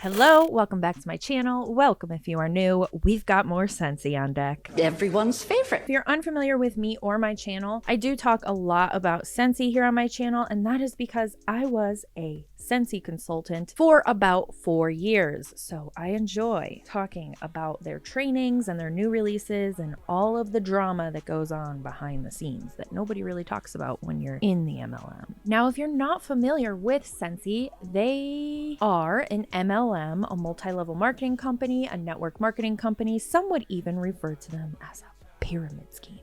Hello, welcome back to my channel. Welcome if you are new. We've got more Scentsy on deck. Everyone's favorite. If you're unfamiliar with me or my channel, I do talk a lot about Scentsy here on my channel, and that is because I was a Scentsy consultant for about 4 years. So I enjoy talking about their trainings and their new releases and all of the drama that goes on behind the scenes that nobody really talks about when you're in the MLM. Now, if you're not familiar with Scentsy, they are an MLM, a multi-level marketing company, a network marketing company. Some would even refer to them as a pyramid scheme.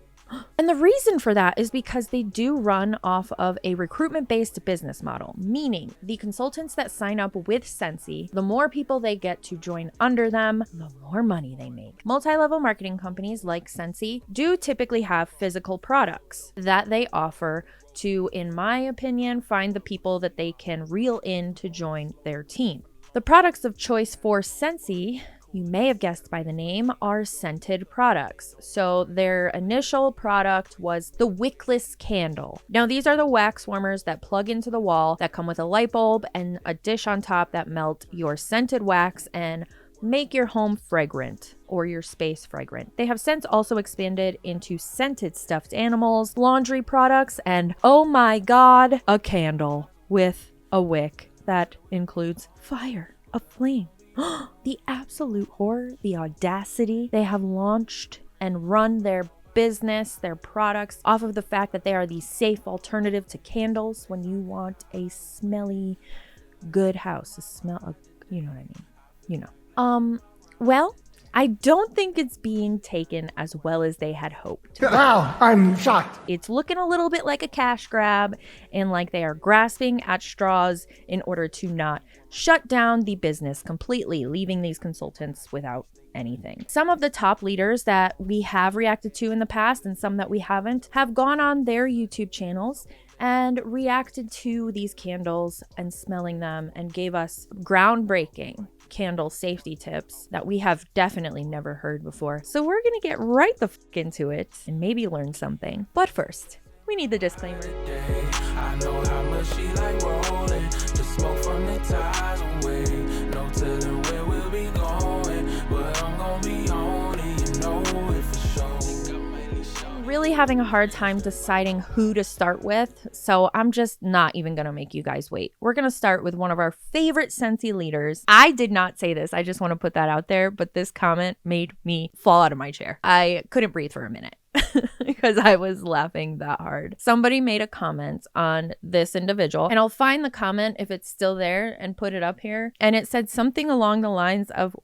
And the reason for that is because they do run off of a recruitment-based business model, meaning the consultants that sign up with Scentsy, the more people they get to join under them, the more money they make. Multi-level marketing companies like Scentsy do typically have physical products that they offer to, in my opinion, find the people that they can reel in to join their team. The products of choice for Scentsy, you may have guessed by the name, are scented products. So their initial product was the wickless candle. Now these are the wax warmers that plug into the wall that come with a light bulb and a dish on top that melt your scented wax and make your home fragrant or your space fragrant. They have since also expanded into scented stuffed animals, laundry products, and oh my god, a candle with a wick that includes fire, a flame. The absolute horror, the audacity. They have launched and run their business, their products, off of the fact that they are the safe alternative to candles when you want a smelly, good house. You know what I mean? You know. Well, I don't think it's being taken as well as they had hoped. Wow, I'm shocked. It's looking a little bit like a cash grab and like they are grasping at straws in order to not shut down the business completely, leaving these consultants without anything. Some of the top leaders that we have reacted to in the past and some that we haven't have gone on their YouTube channels and reacted to these candles and smelling them and gave us groundbreaking candle safety tips that we have definitely never heard before. So we're gonna get right the fuck into it and maybe learn something. But first, we need the disclaimer. I know how much she like rolling, the smoke from the ties away. No telling where we'll be going, but I'm gonna be on it, you know it for sure. Really having a hard time deciding who to start with, so I'm just not even gonna make you guys wait. We're gonna start with one of our favorite Scentsy leaders. I did not say this, I just want to put that out there, but this comment made me fall out of my chair. I couldn't breathe for a minute because I was laughing that hard. Somebody made a comment on this individual, and I'll find the comment if it's still there and put it up here, and it said something along the lines of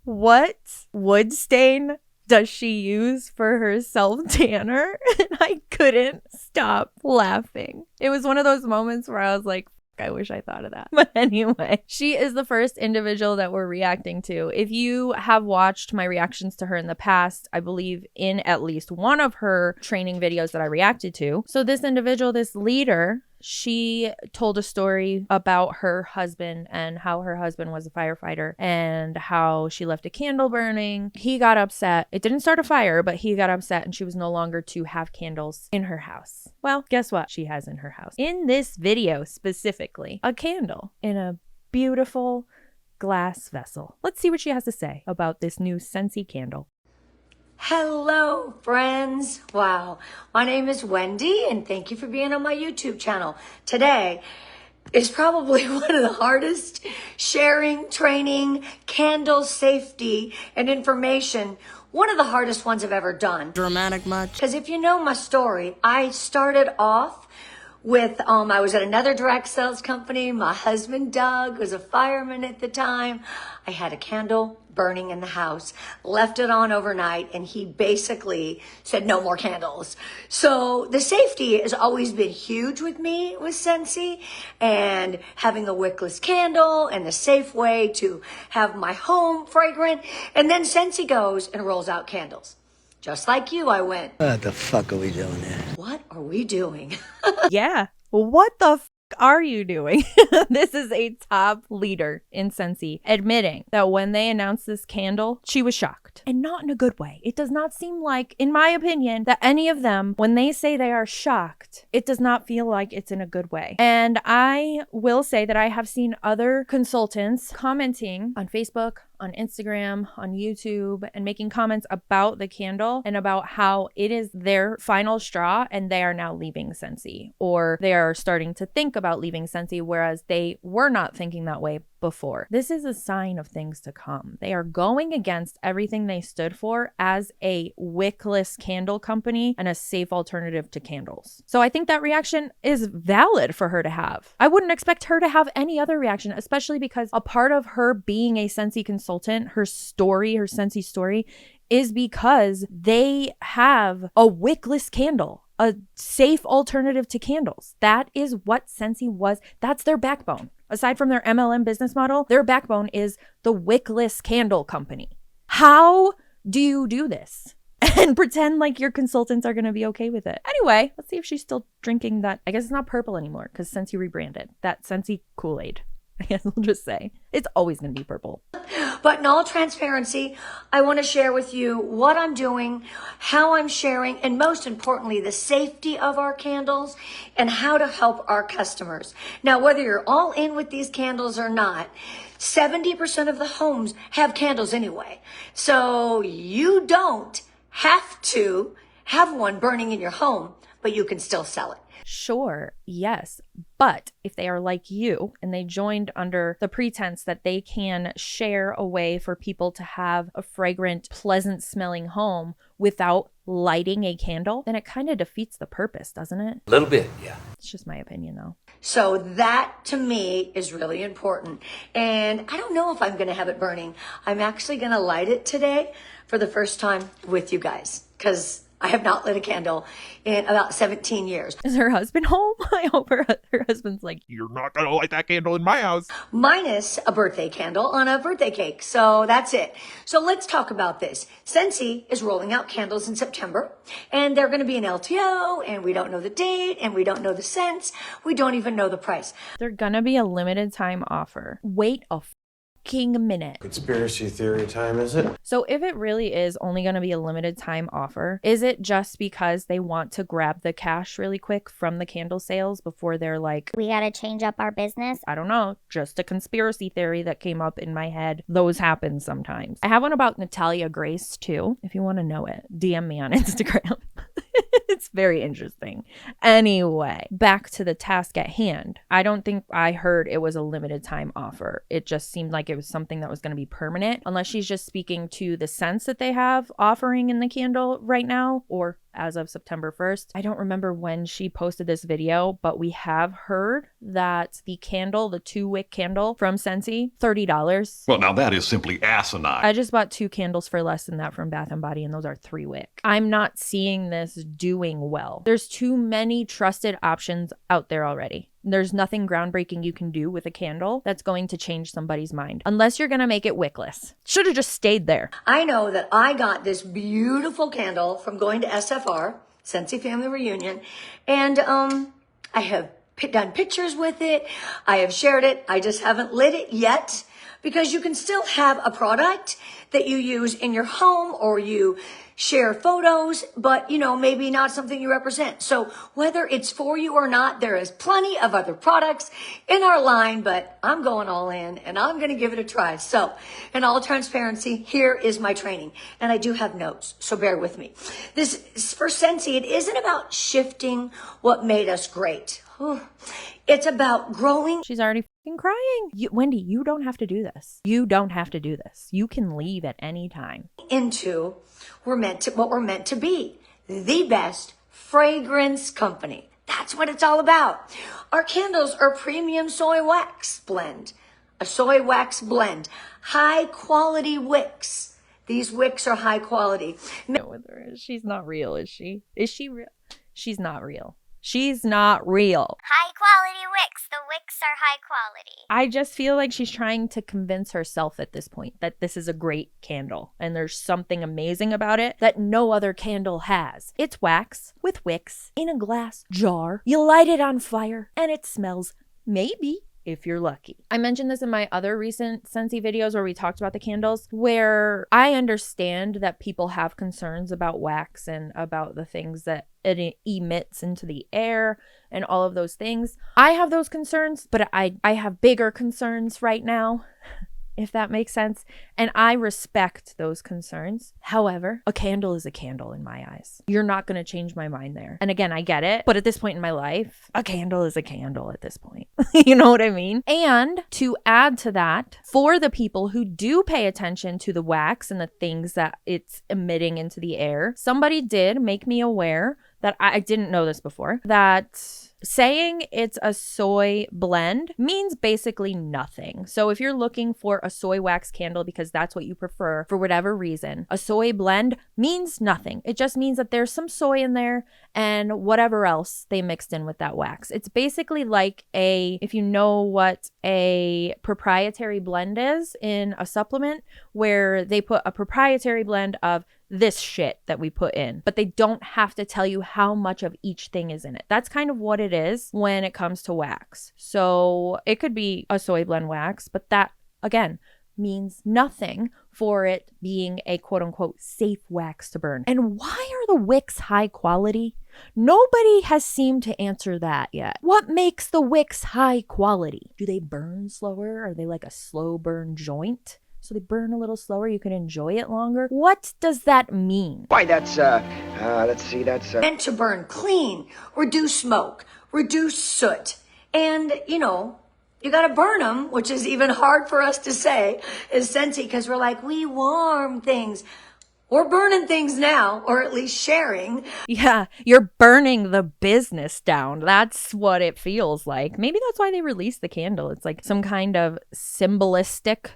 what wood stain does she use for her self-tanner? And I couldn't stop laughing. It was one of those moments where I was like, I wish I thought of that. But anyway, she is the first individual that we're reacting to. If you have watched my reactions to her in the past, I believe in at least one of her training videos that I reacted to. So this individual, this leader, she told a story about her husband and how her husband was a firefighter and how she left a candle burning. He got upset. It didn't start a fire, but he got upset and she was no longer to have candles in her house. Well, guess what she has in her house? In this video specifically, a candle in a beautiful glass vessel. Let's see what she has to say about this new Scentsy candle. Hello, friends. Wow. My name is Wendy, and thank you for being on my YouTube channel. Today is probably one of the hardest sharing, training, candle safety, and information. One of the hardest ones I've ever done. Dramatic much? Because if you know my story, I started off with, I was at another direct sales company. My husband, Doug, was a fireman at the time. I had a candle burning in the house, left it on overnight, and he basically said, no more candles. So the safety has always been huge with me with Scentsy, and having the wickless candle and the safe way to have my home fragrant. And then Scentsy goes and rolls out candles. Just like you, I went, What the fuck are we doing here? what are we doing? Yeah. What the are you doing? This is a top leader in Scentsy admitting that when they announced this candle, she was shocked, and not in a good way. It does not seem like, in my opinion, that any of them, when they say they are shocked, it does not feel like it's in a good way. And I will say that I have seen other consultants commenting on Facebook, on Instagram, on YouTube, and making comments about the candle and about how it is their final straw and they are now leaving Scentsy, or they are starting to think about leaving Scentsy, whereas they were not thinking that way before. This is a sign of things to come. They are going against everything they stood for as a wickless candle company and a safe alternative to candles. So I think that reaction is valid for her to have. I wouldn't expect her to have any other reaction, especially because a part of her being a Scentsy consultant, her story, her Scentsy story, is because they have a wickless candle, a safe alternative to candles. That is what Scentsy was. That's their backbone. Aside from their MLM business model, their backbone is the wickless candle company. How do you do this and pretend like your consultants are going to be okay with it? Anyway, let's see if she's still drinking that. I guess it's not purple anymore because Scentsy rebranded. That Scentsy Kool-Aid. I guess we'll just say it's always going to be purple. But in all transparency, I want to share with you what I'm doing, how I'm sharing, and most importantly, the safety of our candles and how to help our customers. Now, whether you're all in with these candles or not, 70% of the homes have candles anyway. So you don't have to have one burning in your home, but you can still sell it. Sure, yes. But if they are like you and they joined under the pretense that they can share a way for people to have a fragrant, pleasant smelling home without lighting a candle, then it kind of defeats the purpose, doesn't it? A little bit, yeah. It's just my opinion though. So that to me is really important. And I don't know if I'm going to have it burning. I'm actually going to light it today for the first time with you guys because I have not lit a candle in about 17 years. Is her husband home? I hope her husband's like, You're not going to light that candle in my house. Minus a birthday candle on a birthday cake. So that's it. So let's talk about this. Scentsy is rolling out candles in September, and they're going to be an LTO, and we don't know the date, and we don't know the scents. We don't even know the price. they're gonna be a limited time offer. Wait a minute. Conspiracy theory time, is it? So if it really is only going to be a limited time offer, is it just because they want to grab the cash really quick from the candle sales before they're like, We got to change up our business. I don't know, just a conspiracy theory that came up in my head. Those happen sometimes. I have one about Natalia Grace too. If you want to know it, DM me on Instagram. It's very interesting. Anyway, back to the task at hand. I don't think I heard it was a limited time offer. It just seemed like it was something that was going to be permanent, unless she's just speaking to the scents that they have offering in the candle right now, or as of September 1st. I don't remember when she posted this video, but we have heard that the candle, the 2-wick candle from Scentsy, $30. Well, now that is simply asinine. I just bought 2 candles for less than that from Bath & Body, and those are 3-wick. I'm not seeing this doing well. There's too many trusted options out there already. There's nothing groundbreaking you can do with a candle that's going to change somebody's mind, unless you're going to make it wickless. Should have just stayed there. I know that I got this beautiful candle from going to SFR, Scentsy Family Reunion, and I have done pictures with it. I have shared it. I just haven't lit it yet, because you can still have a product that you use in your home or you share photos, but maybe not something you represent. So whether it's for you or not, there is plenty of other products in our line, but I'm going all in and I'm going to give it a try. So in all transparency, here is my training, and I do have notes, so bear with me. This for Scentsy, it isn't about shifting what made us great. It's about growing. She's already fucking crying. Wendy, you don't have to do this. You don't have to do this. You can leave at any time. Into what we're meant to be, the best fragrance company. That's what it's all about. Our candles are premium soy wax blend, a soy wax blend, high quality wicks. These wicks are high quality. She's not real, is she? Is she real? She's not real. She's not real. High quality wicks. The wicks are high quality. I just feel like she's trying to convince herself at this point that this is a great candle and there's something amazing about it that no other candle has. It's wax with wicks in a glass jar. You light it on fire and it smells, maybe, if you're lucky. I mentioned this in my other recent Scentsy videos where we talked about the candles, where I understand that people have concerns about wax and about the things that it emits into the air and all of those things. I have those concerns, but I have bigger concerns right now, if that makes sense. And I respect those concerns. However, a candle is a candle in my eyes. You're not going to change my mind there. And again, I get it. But at this point in my life, a candle is a candle at this point. You know what I mean? And to add to that, for the people who do pay attention to the wax and the things that it's emitting into the air, somebody did make me aware that I didn't know this before, that saying it's a soy blend means basically nothing. So if you're looking for a soy wax candle because that's what you prefer for whatever reason, a soy blend means nothing. It just means that there's some soy in there and whatever else they mixed in with that wax. It's basically like if you know what a proprietary blend is in a supplement, where they put a proprietary blend of this shit that we put in, but they don't have to tell you how much of each thing is in it. That's kind of what it is when it comes to wax. So it could be a soy blend wax, but that, again, means nothing for it being a quote unquote safe wax to burn. And why are the wicks high quality? Nobody has seemed to answer that yet. What makes the wicks high quality? Do they burn slower? Are they like a slow burn joint? So they burn a little slower, you can enjoy it longer. What does that mean? Why, that's, let's see, that's, Meant to burn clean, reduce smoke, reduce soot. And, you know, you got to burn them, which is even hard for us to say as Scentsy, because we're like, we warm things. We're burning things now, or at least sharing. Yeah, you're burning the business down. That's what it feels like. Maybe that's why they released the candle. It's like some kind of symbolistic,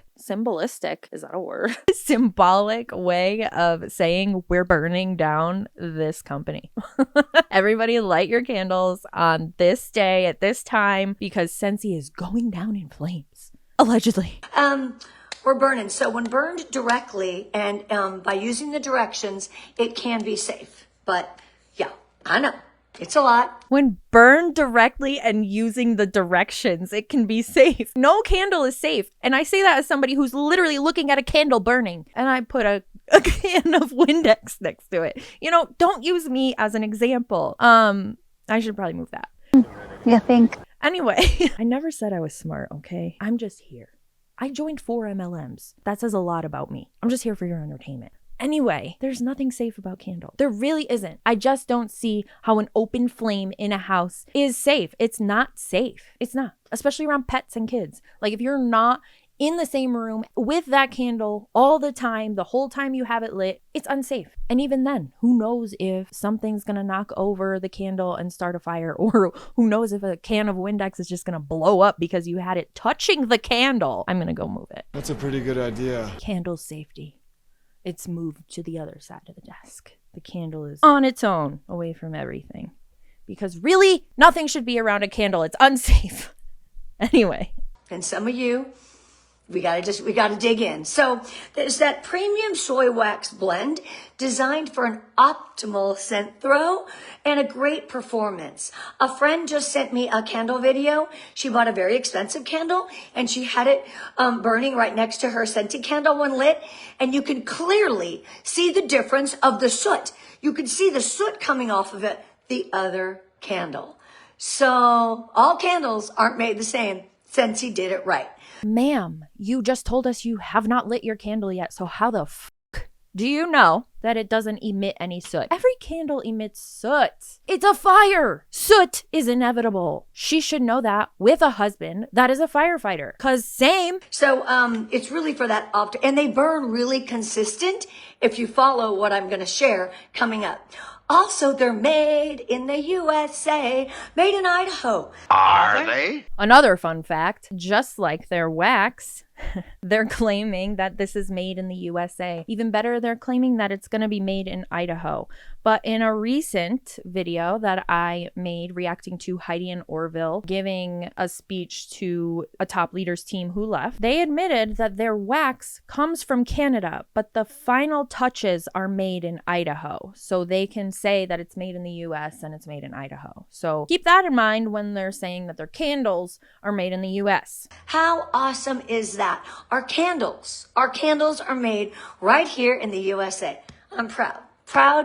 is that a word? Symbolic way of saying we're burning down this company. Everybody light your candles on this day at this time because Scentsy is going down in flames. Allegedly. We're burning. So when burned directly and by using the directions, it can be safe. But yeah, I know. It's a lot. When burned directly and using the directions, it can be safe. No candle is safe. And I say that as somebody who's literally looking at a candle burning. And I put a can of Windex next to it. You know, don't use me as an example. I should probably move that. You think? Anyway, I never said I was smart, okay? I'm just here. I joined 4 MLMs. That says a lot about me. I'm just here for your entertainment. Anyway, there's nothing safe about candle. There really isn't. I just don't see how an open flame in a house is safe. It's not safe. It's not, especially around pets and kids. Like if you're not in the same room with that candle all the time, the whole time you have it lit, it's unsafe. And even then, who knows if something's gonna knock over the candle and start a fire, or who knows if a can of Windex is just gonna blow up because you had it touching the candle. I'm gonna go move it. That's a pretty good idea. Candle safety. It's moved to the other side of the desk. The candle is on its own, away from everything. Because really, nothing should be around a candle. It's unsafe. Anyway. And some of you, we gotta dig in. So there's that premium soy wax blend designed for an optimal scent throw and a great performance. A friend just sent me a candle video. She bought a very expensive candle and she had it burning right next to her Scentsy candle when lit. And you can clearly see the difference of the soot. You can see the soot coming off of it, the other candle. So all candles aren't made the same. Scentsy did it right. Ma'am, you just told us you have not lit your candle yet, so how the f*** do you know that it doesn't emit any soot? Every candle emits soot. It's a fire. Soot is inevitable. She should know that with a husband that is a firefighter. Cause same. So it's really for that and they burn really consistent if you follow what I'm gonna share coming up. Also, they're made in the USA, made in Idaho. are they? Another fun fact, just like their wax, They're claiming that this is made in the USA. Even better, they're claiming that it's going to be made in Idaho. But in a recent video that I made reacting to Heidi and Orville giving a speech to a top leaders team who left, they admitted that their wax comes from Canada, but the final touches are made in Idaho. So they can say that it's made in the US and it's made in Idaho. So keep that in mind when they're saying that their candles are made in the US. How awesome is that? Our candles are made right here in the USA. I'm proud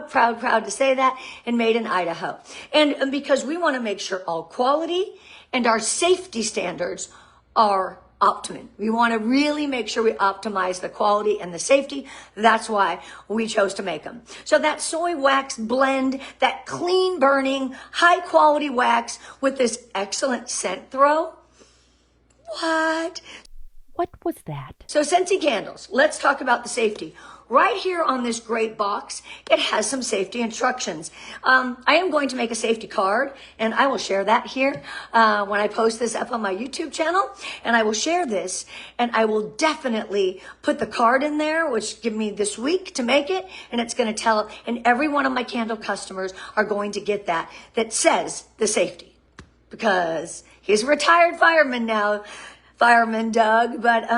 to say that, and made in Idaho. And because we want to make sure all quality and our safety standards are optimum. We want to really make sure we optimize the quality and the safety. That's why we chose to make them. So that soy wax blend, that clean burning, high quality wax with this excellent scent throw. What was that? So Scentsy candles, let's talk about the safety. Right here on this great box, it has some safety instructions. I am going to make a safety card, and I will share that here when I post this up on my YouTube channel. And I will share this, and I will definitely put the card in there, which give me this week to make it. And it's going to tell, and every one of my candle customers are going to get that says the safety. Because he's a retired fireman now, Fireman Doug, but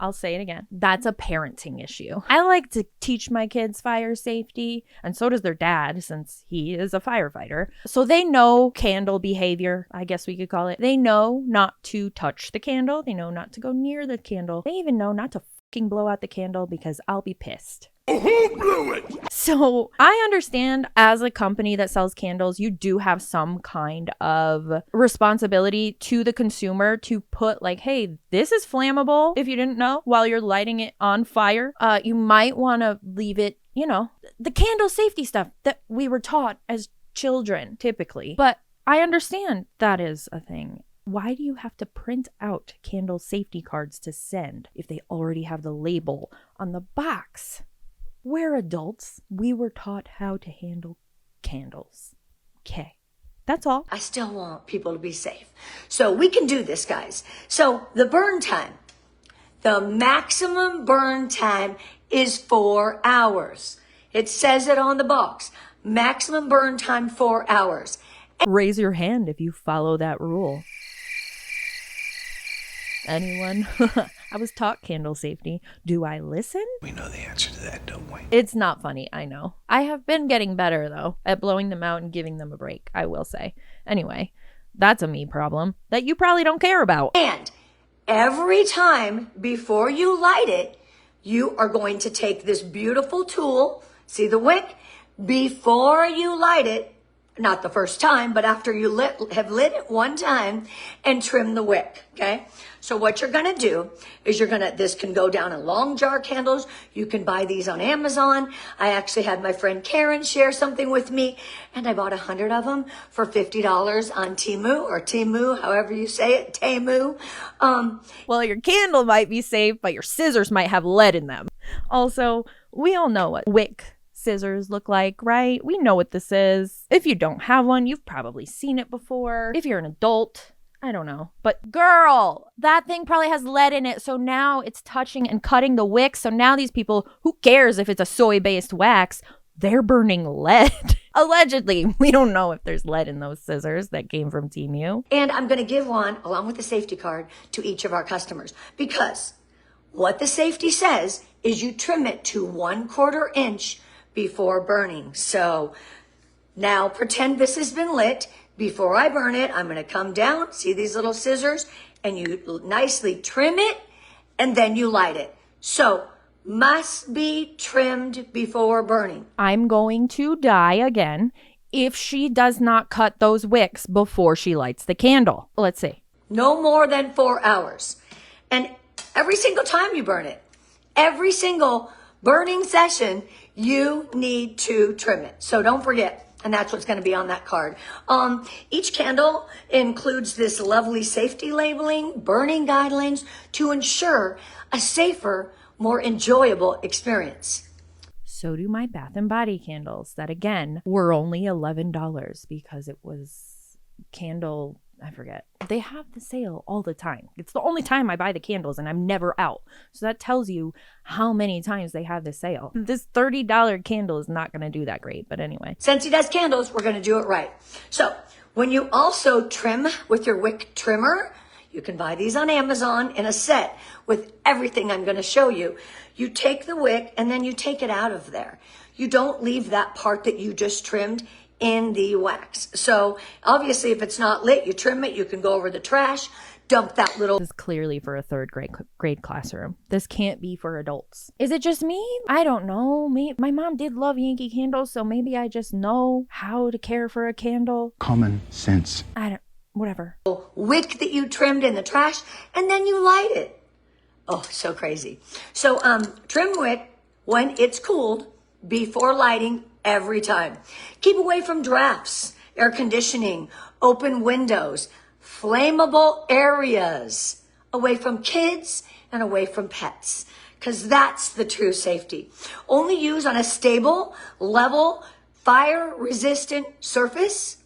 I'll say it again. That's a parenting issue. I like to teach my kids fire safety, and so does their dad, since he is a firefighter. So they know candle behavior, I guess we could call it. They know not to touch the candle. They know not to go near the candle. They even know not to fucking blow out the candle because I'll be pissed. Who blew it? So I understand as a company that sells candles, you do have some kind of responsibility to the consumer to put like, hey, this is flammable. If you didn't know, while you're lighting it on fire, you might want to leave it, the candle safety stuff that we were taught as children typically. But I understand that is a thing. Why do you have to print out candle safety cards to send if they already have the label on the box? We're adults. We were taught how to handle candles. Okay. That's all. I still want people to be safe. So we can do this, guys. So the burn time, the maximum burn time is 4 hours. It says it on the box. Maximum burn time, 4 hours. Raise your hand if you follow that rule. Anyone? I was taught candle safety. Do I listen? We know the answer to that, don't we? It's not funny, I know. I have been getting better, though, at blowing them out and giving them a break, I will say. Anyway, that's a me problem that you probably don't care about. And every time before you light it, you are going to take this beautiful tool, see the wick? Before you light it, not the first time, but after you have lit it one time, and trim the wick, okay? So what you're gonna do is this can go down in long jar candles. You can buy these on Amazon. I actually had my friend Karen share something with me, and I bought 100 of them for $50 on Temu, or Temu, however you say it, Temu. Well, your candle might be safe, but your scissors might have lead in them. Also, we all know what wick scissors look like, right? We know what this is. If you don't have one, you've probably seen it before. If you're an adult, I don't know. But girl, that thing probably has lead in it. So now it's touching and cutting the wick. So now these people, who cares if it's a soy-based wax, they're burning lead. Allegedly. We don't know if there's lead in those scissors that came from Temu. And I'm going to give one, along with the safety card, to each of our customers. Because what the safety says is you trim it to 1/4 inch before burning. So now pretend this has been lit. Before I burn it, I'm going to come down, see these little scissors, and you nicely trim it, and then you light it. So must be trimmed before burning. I'm going to die again if she does not cut those wicks before she lights the candle. Let's see. No more than 4 hours. And every single time you burn it, every single burning session, you need to trim it. So don't forget. And that's what's going to be on that card. Each candle includes this lovely safety labeling, burning guidelines to ensure a safer, more enjoyable experience. So do my Bath and Body candles that, again, were only $11 because it was candle I forget. They have the sale all the time. It's the only time I buy the candles and I'm never out. So that tells you how many times they have the sale. This $30 candle is not going to do that great, but anyway. Scentsy does candles, we're going to do it right. So when you also trim with your wick trimmer, you can buy these on Amazon in a set with everything I'm going to show you. You take the wick and then you take it out of there. You don't leave that part that you just trimmed in the wax. So obviously if it's not lit, you trim it, you can go over the trash, dump that little. This is clearly for a third grade classroom. This can't be for adults. Is it just me? I don't know. My mom did love Yankee candles, so maybe I just know how to care for a candle. Common sense. Whatever. Wick that you trimmed in the trash, and then you light it. Oh, so crazy. So trim wick when it's cooled before lighting every time. Keep away from drafts, air conditioning, open windows, flammable areas, away from kids and away from pets, because that's the true safety. Only use on a stable, level, fire-resistant surface.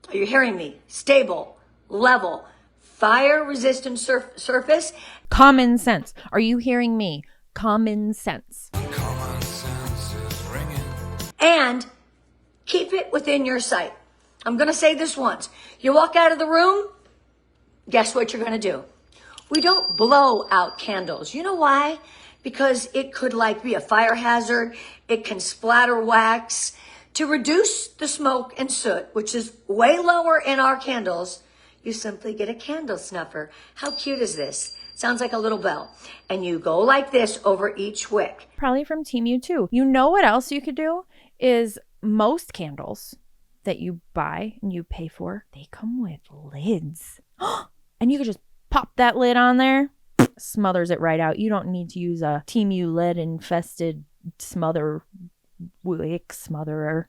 Are you hearing me? Stable, level, fire-resistant surface. Common sense. Are you hearing me? Common sense. Common sense is ringing. And keep it within your sight. I'm going to say this once. You walk out of the room, guess what you're going to do? We don't blow out candles. You know why? Because it could be a fire hazard. It can splatter wax. To reduce the smoke and soot, which is way lower in our candles, you simply get a candle snuffer. How cute is this? Sounds like a little bell. And you go like this over each wick. Probably from Temu too. You know what else you could do is most candles that you buy and you pay for, they come with lids. And you could just pop that lid on there, smothers it right out. You don't need to use a Temu lead infested wick smotherer.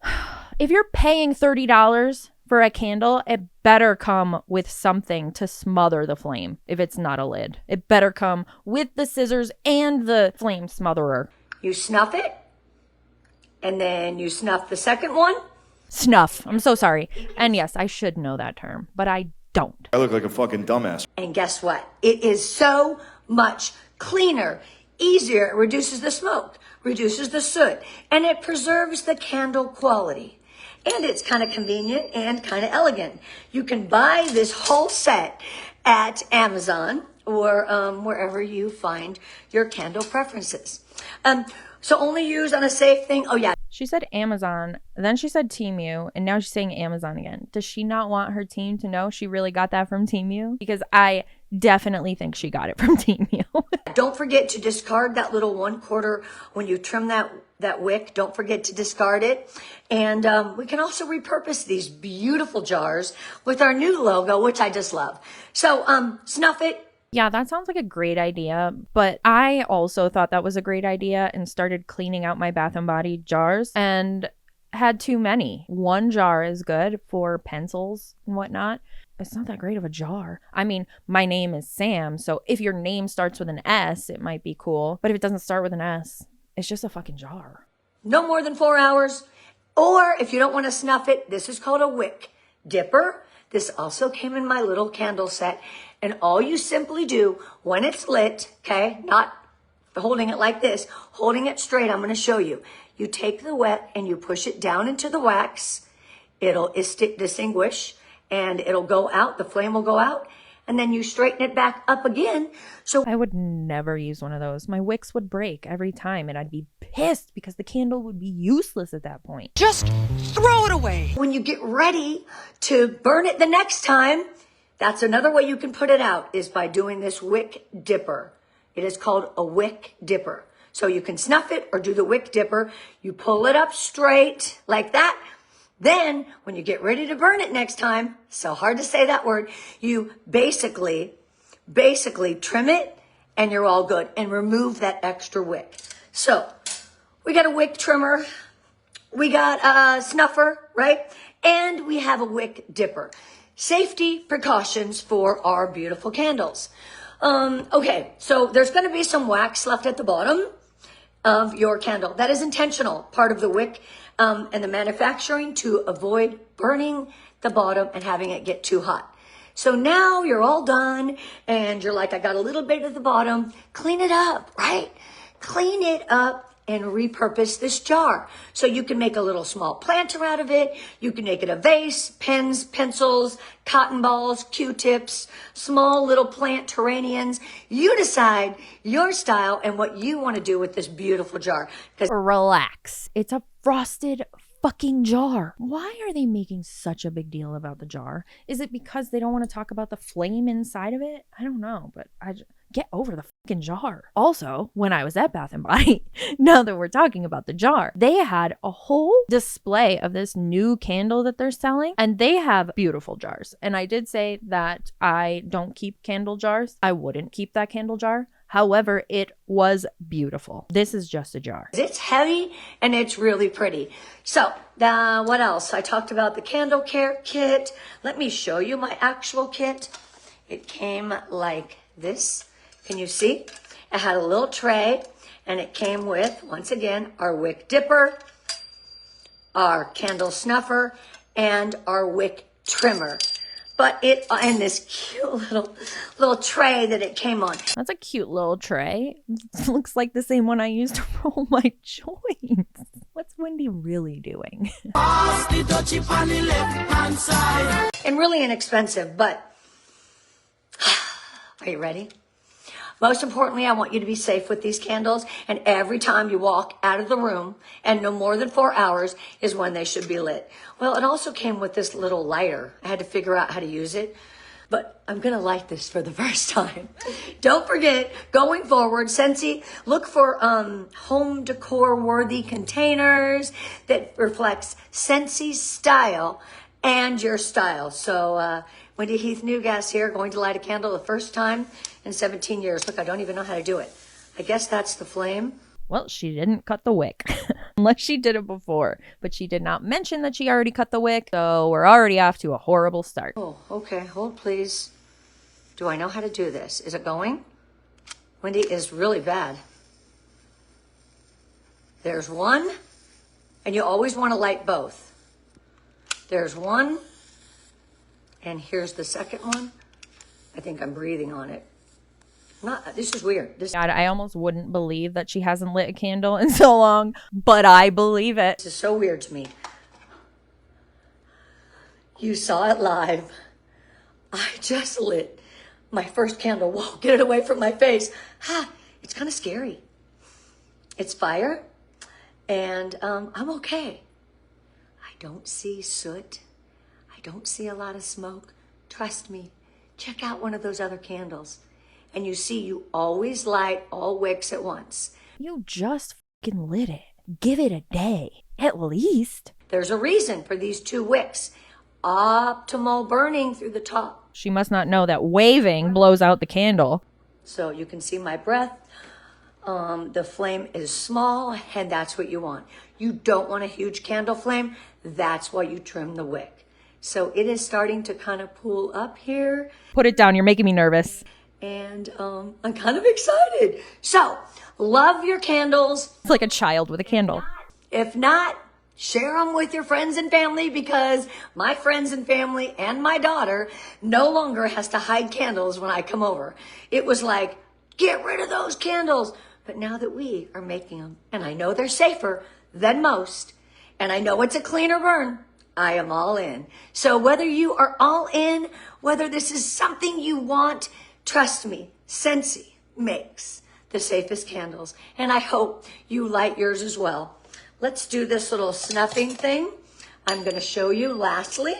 If you're paying $30 for a candle, it better come with something to smother the flame. If it's not a lid, it better come with the scissors and the flame smotherer. You snuff it, and then you snuff the second one. Snuff. I'm so sorry. And yes, I should know that term, but I don't. I look like a fucking dumbass. And guess what? It is so much cleaner, easier. It reduces the smoke, reduces the soot, and it preserves the candle quality. And it's kind of convenient and kind of elegant. You can buy this whole set at Amazon or wherever you find your candle preferences. So only use on a safe thing. Oh, yeah. She said Amazon, then she said Temu, and now she's saying Amazon again. Does she not want her team to know she really got that from Temu? Because I definitely think she got it from Temu. Don't forget to discard that little 1/4 when you trim that wick. Don't forget to discard it. And we can also repurpose these beautiful jars with our new logo, which I just love. So snuff it. Yeah, that sounds like a great idea, but I also thought that was a great idea and started cleaning out my Bath & Body jars and had too many. One jar is good for pencils and whatnot. It's not that great of a jar. I mean, my name is Sam, so if your name starts with an S, it might be cool. But if it doesn't start with an S, it's just a fucking jar. No more than 4 hours. Or if you don't want to snuff it, this is called a wick dipper. This also came in my little candle set. And all you simply do when it's lit, okay, not holding it like this, holding it straight, I'm going to show you. You take the wick and you push it down into the wax. It'll distinguish and it'll go out. The flame will go out. And then you straighten it back up again. So I would never use one of those. My wicks would break every time and I'd be pissed because the candle would be useless at that point. Just throw it away. when you get ready to burn it the next time, that's another way you can put it out is by doing this wick dipper. It is called a wick dipper. So you can snuff it or do the wick dipper. You pull it up straight like that. Then when you get ready to burn it next time, so hard to say that word, you basically trim it and you're all good and remove that extra wick. So we got a wick trimmer, we got a snuffer, right? And we have a wick dipper. Safety precautions for our beautiful candles. Okay, so there's going to be some wax left at the bottom of your candle. That is intentional, part of the wick and the manufacturing to avoid burning the bottom and having it get too hot. So now you're all done and you're like, I got a little bit at the bottom. Clean it up, right? Clean it up and repurpose this jar. So you can make a little small planter out of it. You can make it a vase, pens, pencils, cotton balls, Q-tips, small little plant terrariums. You decide your style and what you want to do with this beautiful jar. Relax. It's a frosted fucking jar. Why are they making such a big deal about the jar? Is it because they don't want to talk about the flame inside of it? I don't know, but get over the fucking jar. Also, when I was at Bath & Body, now that we're talking about the jar, they had a whole display of this new candle that they're selling, and they have beautiful jars. And I did say that I don't keep candle jars. I wouldn't keep that candle jar. However, it was beautiful. This is just a jar. It's heavy and it's really pretty. So, what else? I talked about the candle care kit. Let me show you my actual kit. It came like this. Can you see? It had a little tray and it came with, once again, our wick dipper, our candle snuffer, and our wick trimmer. But it, and this cute little tray that it came on. That's a cute little tray. It looks like the same one I used to roll my joints. What's Wendy really doing? And really inexpensive, but are you ready? Most importantly, I want you to be safe with these candles, and every time you walk out of the room, and no more than 4 hours is when they should be lit. Well, it also came with this little lighter. I had to figure out how to use it, but I'm gonna light this for the first time. Don't forget, going forward, Scentsy, look for home decor worthy containers that reflects Scentsy's style and your style. So Wendy Heath Newgas here, going to light a candle the first time in 17 years. Look, I don't even know how to do it. I guess that's the flame. Well, she didn't cut the wick, unless she did it before, but she did not mention that she already cut the wick, so we're already off to a horrible start. Oh, okay, hold please. Do I know how to do this? Is it going? Wendy is really bad. There's one, and you always want to light both. There's one, and here's the second one. I think I'm breathing on it. This is weird. God, I almost wouldn't believe that she hasn't lit a candle in so long, but I believe it. This is so weird to me. You saw it live. I just lit my first candle. Whoa, get it away from my face. It's kind of scary. It's fire, and I'm okay. I don't see soot. I don't see a lot of smoke. Trust me. Check out one of those other candles. And you see, you always light all wicks at once. You just fucking lit it. Give it a day, at least. There's a reason for these 2 wicks. Optimal burning through the top. She must not know that waving blows out the candle. So you can see my breath. The flame is small, and that's what you want. You don't want a huge candle flame. That's why you trim the wick. So it is starting to kind of pool up here. Put it down. You're making me nervous. And I'm kind of excited. So, love your candles. It's like a child with a candle. If not, share them with your friends and family, because my friends and family and my daughter no longer has to hide candles when I come over. It was like, get rid of those candles. But now that we are making them, and I know they're safer than most, and I know it's a cleaner burn, I am all in. So whether you are all in, whether this is something you want, trust me, Scentsy makes the safest candles, and I hope you light yours as well. Let's do this little snuffing thing. I'm going to show you lastly,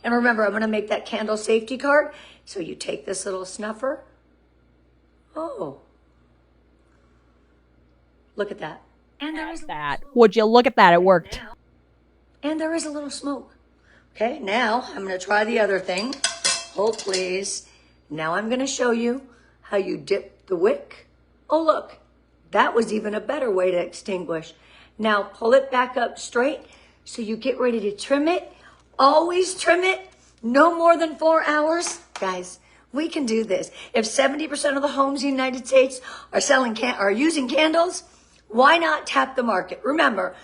and remember, I'm going to make that candle safety card. So you take this little snuffer. Oh, look at that. And there is that. Would you look at that? It worked. And there is a little smoke. Okay, now I'm going to try the other thing. Hold please. Now I'm going to show you how you dip the wick. Oh, look, that was even a better way to extinguish. Now pull it back up straight so you get ready to trim it. Always trim it, no more than 4 hours. Guys, we can do this. If 70% of the homes in the United States are using candles, why not tap the market? Remember,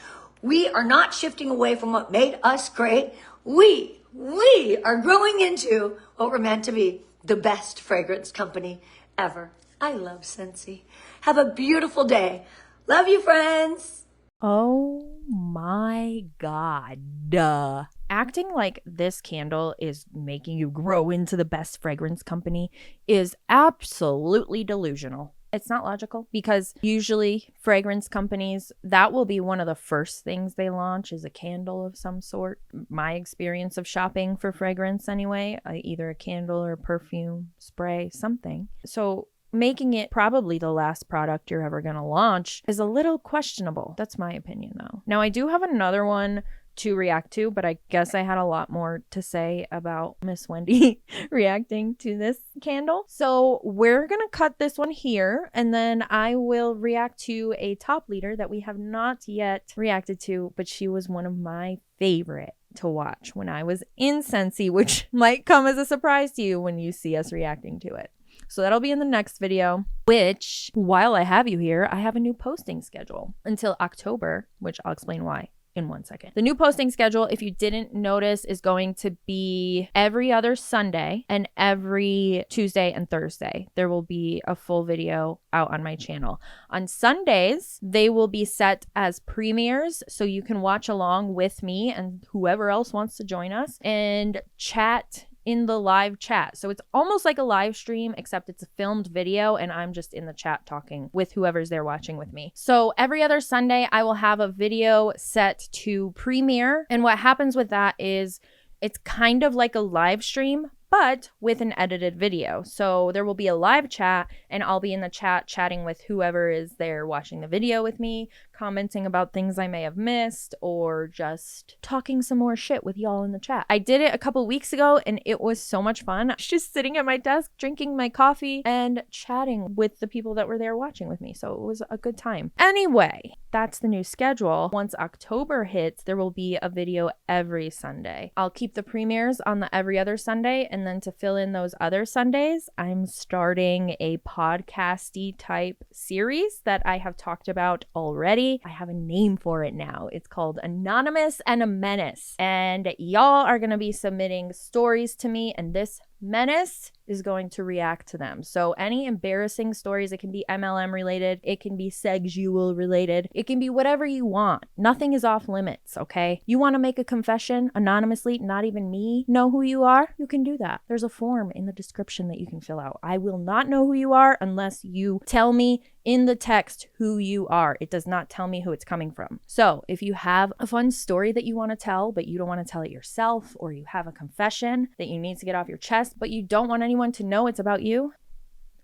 we are not shifting away from what made us great. We we are growing into what we're meant to be, the best fragrance company ever. I love Scentsy. Have a beautiful day. Love you, friends. Oh my God. Duh. Acting like this candle is making you grow into the best fragrance company is absolutely delusional. It's not logical because usually fragrance companies, that will be one of the first things they launch is a candle of some sort. My experience of shopping for fragrance anyway, either a candle or perfume, spray, something. So making it probably the last product you're ever going to launch is a little questionable. That's my opinion though. Now I do have another one to react to, but I guess I had a lot more to say about Miss Wendy reacting to this candle. So we're gonna cut this one here, and then I will react to a top leader that we have not yet reacted to, but she was one of my favorite to watch when I was in Scentsy, which might come as a surprise to you when you see us reacting to it. So that'll be in the next video, which, while I have you here, I have a new posting schedule until October, which I'll explain why in 1 second. The new posting schedule, if you didn't notice, is going to be every other Sunday and every Tuesday and Thursday. There will be a full video out on my channel. On Sundays, they will be set as premieres, so you can watch along with me and whoever else wants to join us and chat in the live chat. So it's almost like a live stream, except it's a filmed video and I'm just in the chat talking with whoever's there watching with me. So every other Sunday, I will have a video set to premiere. And what happens with that is it's kind of like a live stream, but with an edited video. So there will be a live chat and I'll be in the chat chatting with whoever is there watching the video with me, commenting about things I may have missed or just talking some more shit with y'all in the chat. I did it a couple weeks ago and it was so much fun. I was just sitting at my desk, drinking my coffee and chatting with the people that were there watching with me. So it was a good time. Anyway, that's the new schedule. Once October hits, there will be a video every Sunday. I'll keep the premieres on the every other Sunday, and then to fill in those other Sundays, I'm starting a podcasty type series that I have talked about already. I have a name for it now. It's called Anonymous and a Menace. And y'all are going to be submitting stories to me, and this menace is going to react to them. So any embarrassing stories, it can be MLM related, it can be sexual related, it can be whatever you want. Nothing is off limits, okay? You want to make a confession anonymously, not even me know who you are, you can do that. There's a form in the description that you can fill out. I will not know who you are unless you tell me in the text who you are. It does not tell me who it's coming from. So if you have a fun story that you want to tell, but you don't want to tell it yourself, or you have a confession that you need to get off your chest, but you don't want anyone to know it's about you,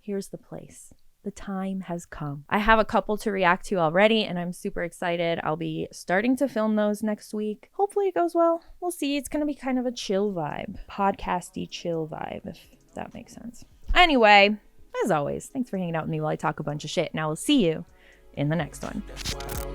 here's the place. The time has come. I have a couple to react to already, and I'm super excited. I'll be starting to film those next week. Hopefully it goes well. We'll see. It's going to be kind of a chill vibe. Podcasty chill vibe, if that makes sense. Anyway, as always, thanks for hanging out with me while I talk a bunch of shit, and I will see you in the next one.